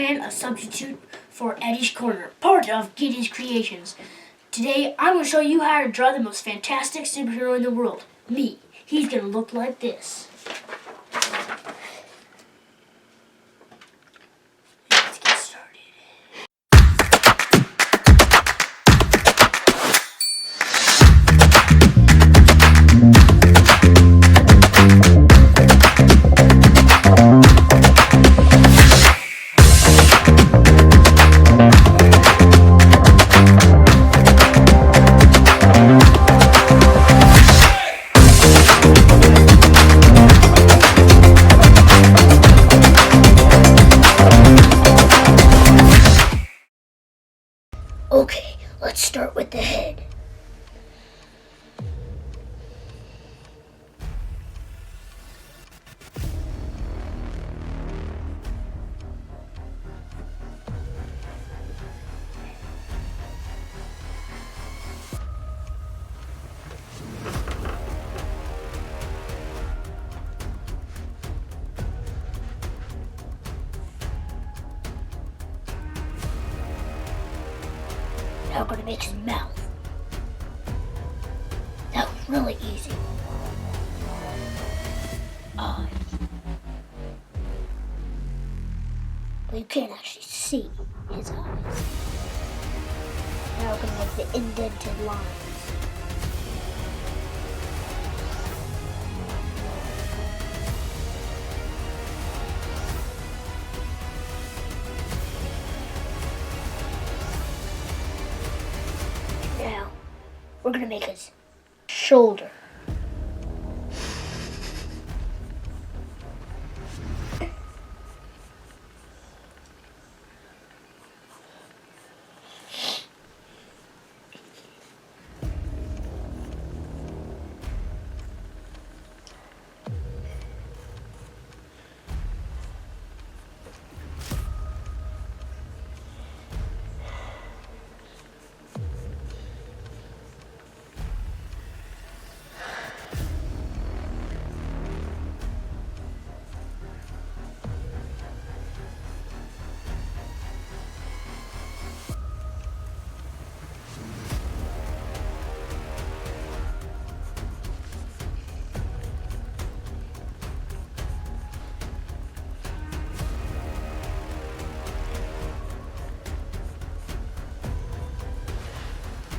Batman, a substitute for Eddie's Corner, part of Giddy's creations. Today, I'm going to show you how to draw the most fantastic superhero in the world, me. He's going to look like this. Let's get started. Okay, let's start with the head. Now we're going to make his mouth. That was really easy. Eyes. But you can't actually see his eyes. Now we're going to make the indented lines. Now, we're going to make his shoulder.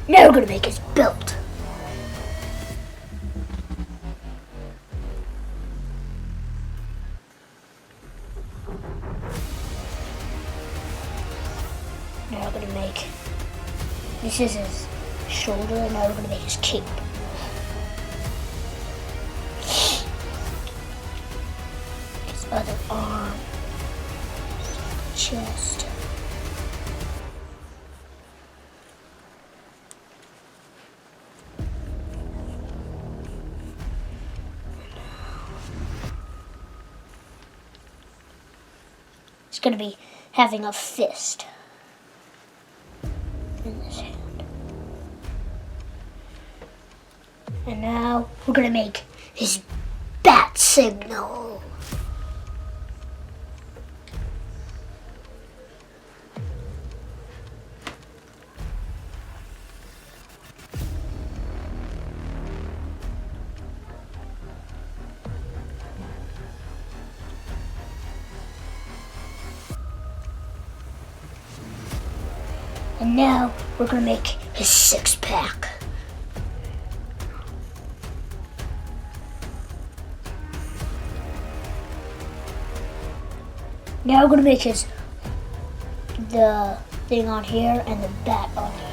Now we're going to make his belt. Now we're going to make, this is his shoulder, and now we're going to make his cape. His other arm, chest. He's going to be having a fist in this hand. And now we're going to make his bat signal. And now we're going to make his six-pack. Now we're going to make the thing on here and the bat on here.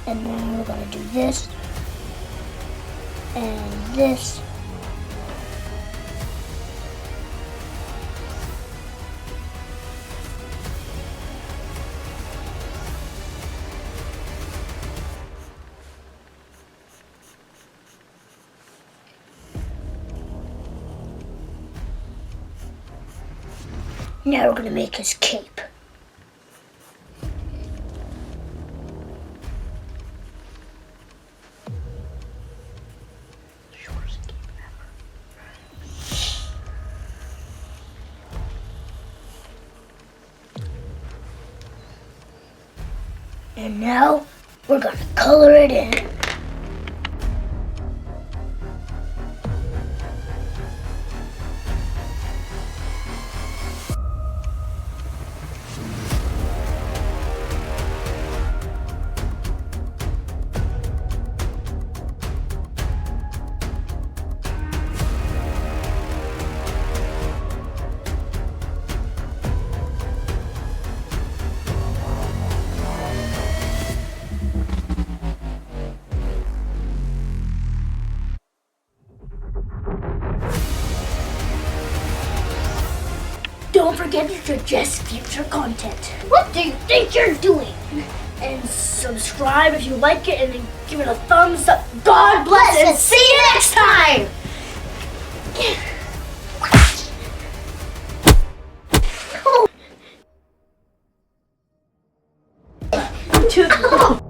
And then we're going to do this. And this. Now we're going to make his cape. And now we're gonna color it in. Don't forget to suggest future content. What do you think you're doing? And subscribe if you like it, and then give it a thumbs up. God bless and see you next time! Oh.